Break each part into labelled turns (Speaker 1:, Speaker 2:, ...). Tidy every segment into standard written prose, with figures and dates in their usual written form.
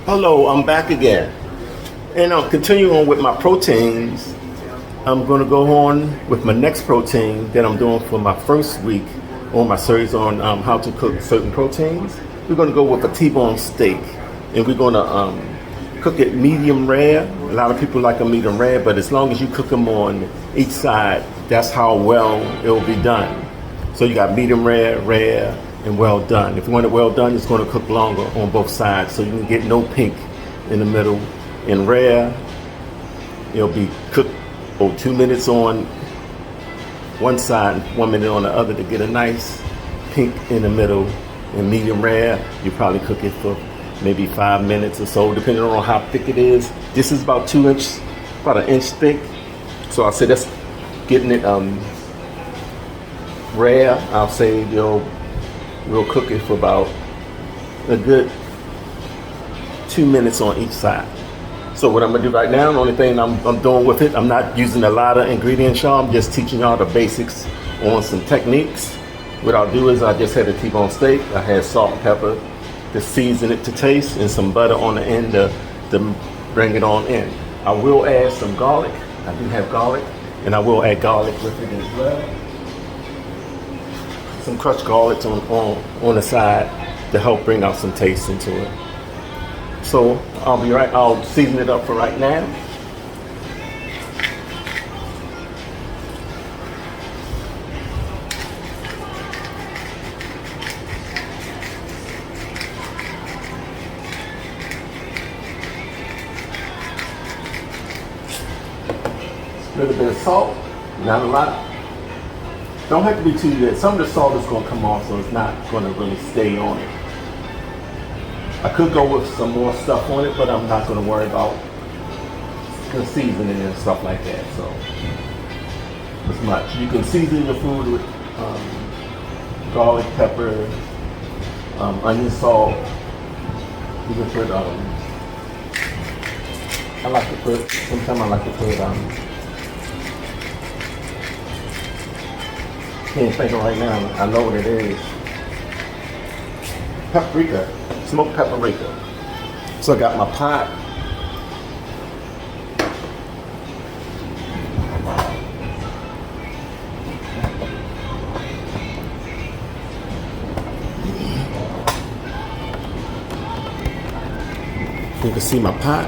Speaker 1: Hello, I'm back again. And I'll continue on with my proteins. I'm going to go on with my next protein that I'm doing for my first week on my series on how to cook certain proteins. We're going to go with a T-bone steak. And we're going to cook it medium rare. A lot of people like them medium rare, but as long as you cook them on each side, that's how well it will be done. So you got medium rare, rare, and well done. If you want it well done, it's going to cook longer on both sides, so you can get no pink in the middle. In rare, it'll be cooked 2 minutes on one side, 1 minute on the other to get a nice pink in the middle. In medium rare, you probably cook it for maybe 5 minutes or so, depending on how thick it is. This is about 2 inches, about an inch thick. So I say that's getting it rare. I'll say we'll cook it for about a good 2 minutes on each side. So what I'm gonna do right now, the only thing I'm doing with it, I'm not using a lot of ingredients, y'all. I'm just teaching y'all the basics on some techniques. What I'll do is I just had a T-bone steak. I had salt and pepper to season it to taste, and some butter on the end to bring it on in. I will add some garlic. I do have garlic, and I will add garlic with it as well. Some crushed garlic on the side to help bring out some taste into it. So I'll season it up for right now. A little bit of salt, not a lot. Don't have to be too good. Some of the salt is going to come off, so it's not going to really stay on it. I could go with some more stuff on it, but I'm not going to worry about the seasoning and stuff like that. So, as much. You can season your food with garlic, pepper, onion, salt. You can put, sometimes I like to put, can't think of right now. I know what it is. Paprika, smoked paprika. So I got my pot. You can see my pot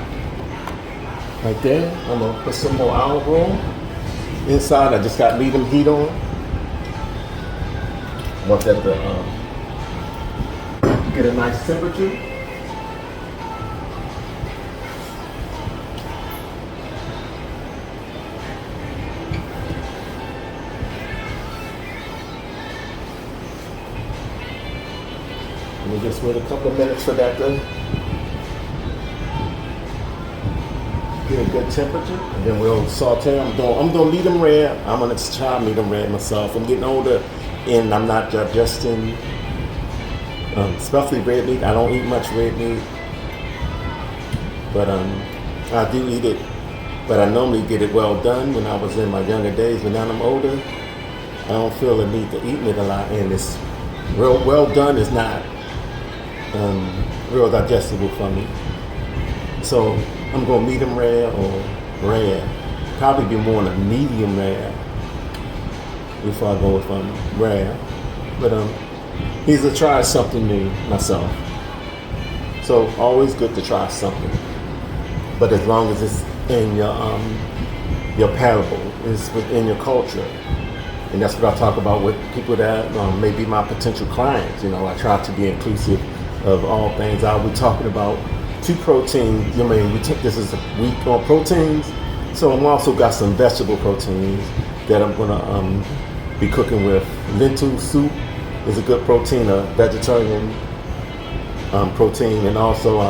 Speaker 1: right there. I'm gonna put some more olive oil inside. I just got medium heat on. Want that to get a nice temperature. And we just wait a couple of minutes for that to get a good temperature, and then we'll saute. I'm doing medium rare. I'm gonna try medium rare myself. I'm getting older, and I'm not digesting, especially red meat. I don't eat much red meat, but I do eat it. But I normally get it well done when I was in my younger days. But now I'm older, I don't feel the need to eat it a lot, and it's real well done is not real digestible for me. So I'm going medium rare or rare. Probably be more on a medium rare before I go with rare. But he's to try something new myself. So always good to try something. But as long as it's in your palatable, it's within your culture. And that's what I talk about with people that may be my potential clients. You know, I try to be inclusive of all things. I'll be talking about 2 proteins. I mean, this is a week on proteins. So I'm also got some vegetable proteins that I'm gonna be cooking with. Lentil soup is a good protein, a vegetarian protein, and also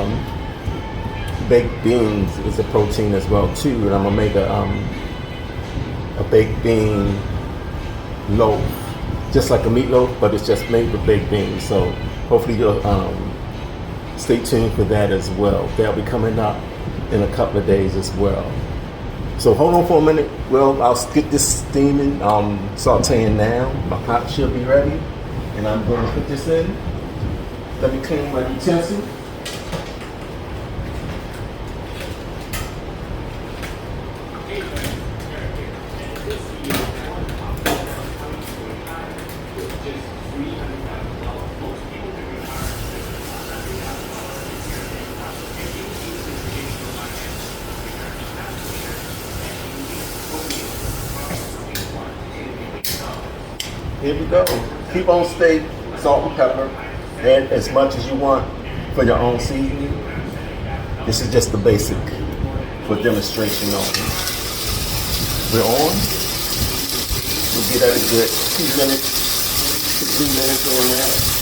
Speaker 1: baked beans is a protein as well too. And I'm gonna make a baked bean loaf, just like a meatloaf, but it's just made with baked beans. So hopefully you'll stay tuned for that as well. That'll be coming up in a couple of days as well. So hold on for a minute. Well, I'll get this steaming, sauteing now. My pot should be ready, and I'm going to put this in. Let me clean my utensil. here we go. T-bone steak, salt and pepper. Add as much as you want for your own seasoning. This is just the basic for demonstration only. We're on. We'll get at a good 2 minutes to 3 minutes on that.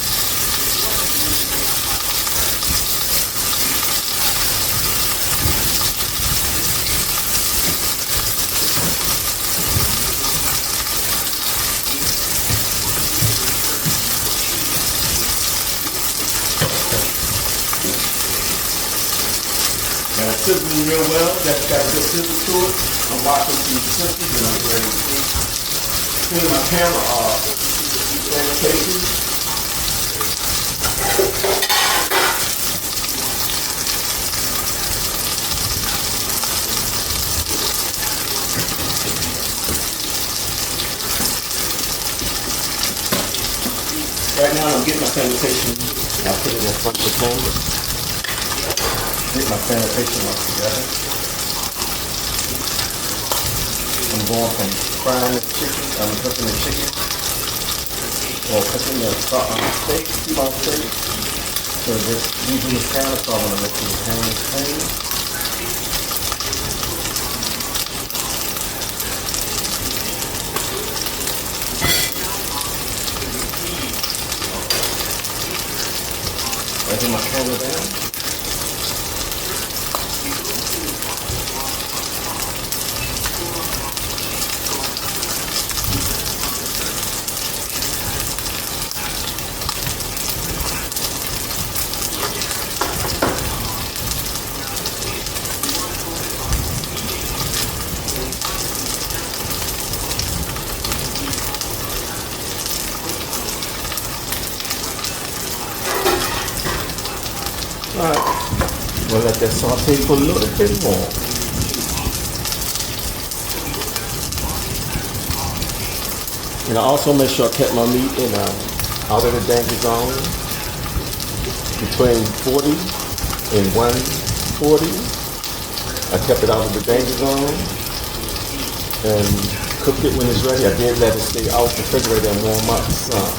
Speaker 1: Now it's sizzling real well. That's got a good sizzle to it. I'm watching these sisters and I'm ready to clean my camera off. Sanitation. Right now I'm getting my sanitation. I'll put it in front of the camera. Get my sanitation all together. I'm going from frying the chicken, I'm cooking the chicken, or cooking the steak, T-bone steak. So just using the counter, so I want to make sure the pan is clean. Letting my camera down. Alright, we'll let that saute for a little bit more. And I also make sure I kept my meat in out of the danger zone between 40 and 140. I kept it out of the danger zone and cooked it when it's ready. I did let it stay out the refrigerator and warm up some,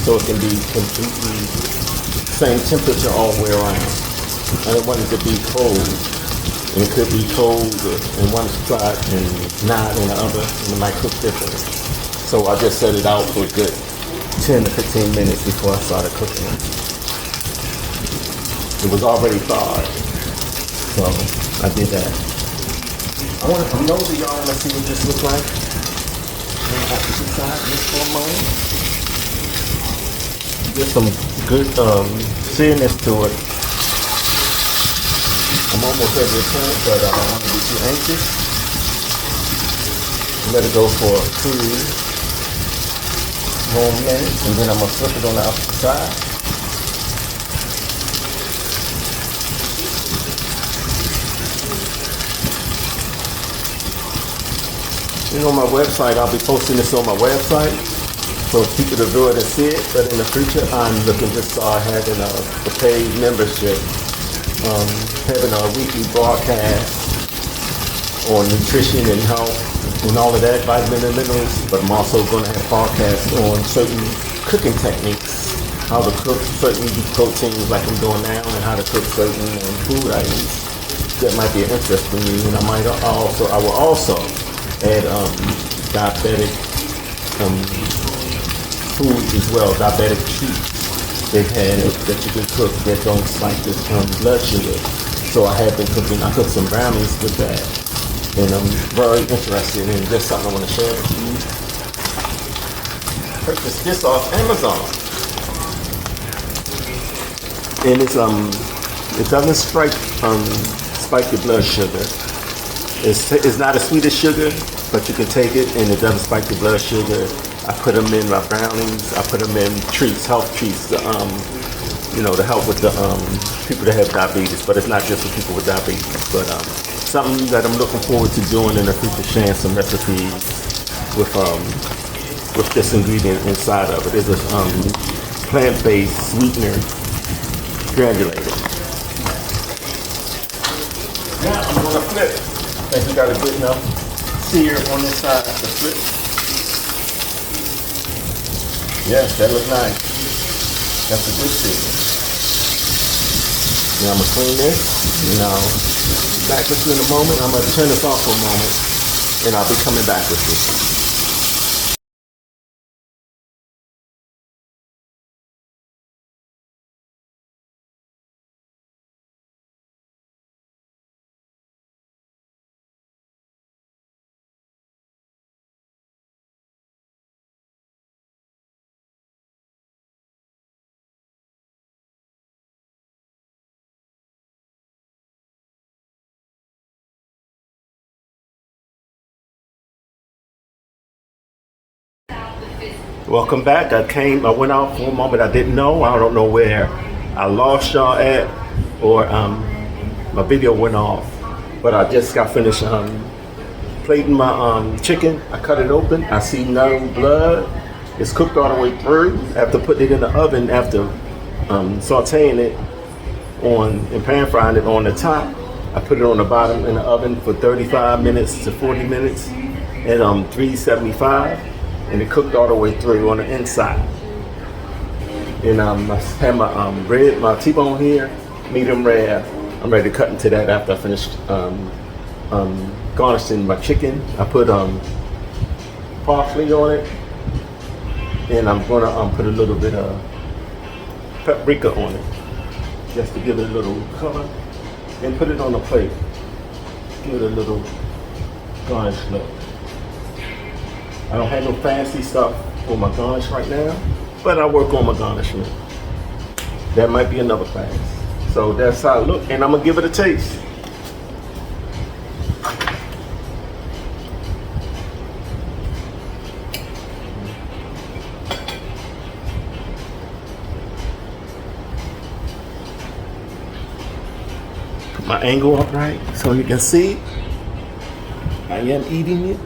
Speaker 1: so it can be completely same temperature all the way around. I don't want it to be cold. And it could be cold in one spot and not in the other, and it might cook differently. So I just set it out for a good 10 to 15 minutes before I started cooking it. It was already thawed, so I did that. I'm nosy, y'all. Let's see what this looks like. I'm going to decide this for a moment. Get some good seariness to it. I'm almost ready to turn it, but I don't want to be too anxious. Let it go for 2 more minutes, and then I'm going to flip it on the opposite side. You know, my website, I'll be posting this on my website for people to view it and see it. But in the future, I'm looking to start having a paid membership, having a weekly broadcast on nutrition and health and all of that, vitamin and minerals. But I'm also going to have podcasts on certain cooking techniques, how to cook certain proteins like I'm doing now, and how to cook certain food items that might be of interest to you. And I will also add diabetic foods as well, diabetic treats they have that you can cook that don't spike this blood sugar. So I have been cooking, I cooked some brownies with that, and I'm very interested in this, something I want to share with you. Purchased this off Amazon, and it doesn't spike your blood sugar. It's not as sweet as sugar, but you can take it and it doesn't spike your blood sugar. I put them in my brownies. I put them in treats, health treats, to help with the people that have diabetes. But it's not just for people with diabetes. But something that I'm looking forward to doing in the future, sharing some recipes with this ingredient inside of it. It's a plant-based sweetener granulated. Now I'm gonna flip. I think we got a good enough sear on this side to flip. Yes, that looks nice. That's a good thing. Now I'm gonna clean this. Back with you in a moment. I'm gonna turn this off for a moment, and I'll be coming back with you. Welcome back. I went out for a moment. I didn't know. I don't know where I lost y'all at, or my video went off. But I just got finished plating my chicken. I cut it open. I see no blood. It's cooked all the way through. After putting it in the oven, after sauteing it and pan frying it on the top, I put it on the bottom in the oven for 35 minutes to 40 minutes at 375. And it cooked all the way through on the inside. And I have my T-bone here, medium rare. I'm ready to cut into that after I finish garnishing my chicken. I put parsley on it, and I'm gonna put a little bit of paprika on it, just to give it a little color, and put it on a plate. Give it a little garnish look. I don't have no fancy stuff for my garnish right now, but I work on my garnishment. That might be another class. So that's how it looks, and I'm gonna give it a taste. Put my angle up right so you can see I am eating it.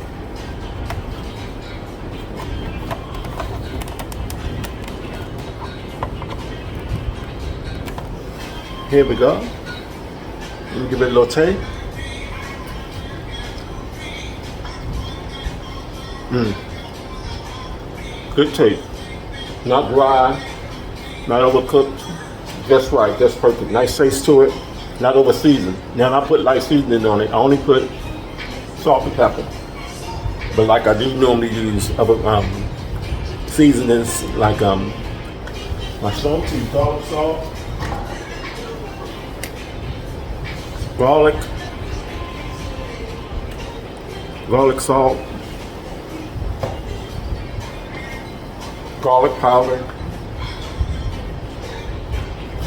Speaker 1: Here we go. Let me give it a little taste. Good taste. Not dry, not overcooked. Just right, just perfect. Nice taste to it. Not over seasoned. Now I put light seasoning on it. I only put salt and pepper. But like I do normally use other seasonings like my salty garlic salt. Garlic salt, garlic powder.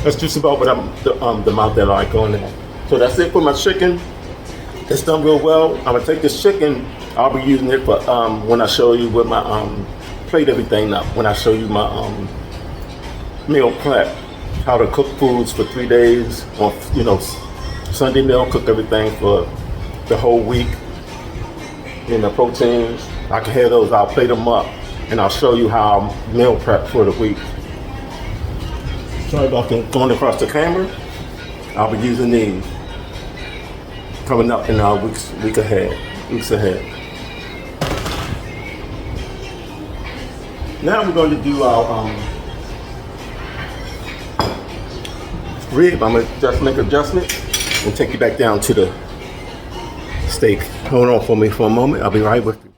Speaker 1: That's just about what the amount that I like on there. So that's it for my chicken. It's done real well. I'm gonna take this chicken. I'll be using it for when I show you with my plate everything up. When I show you my meal prep, how to cook foods for 3 days, or Sunday meal, cook everything for the whole week. The proteins, I can have those, I'll plate them up, and I'll show you how I meal prep for the week. Sorry about going across the camera. I'll be using these coming up in our weeks ahead. Now we're going to do our rib. I'm going to just make adjustments and take you back down to the steak. Hold on for me for a moment. I'll be right with you.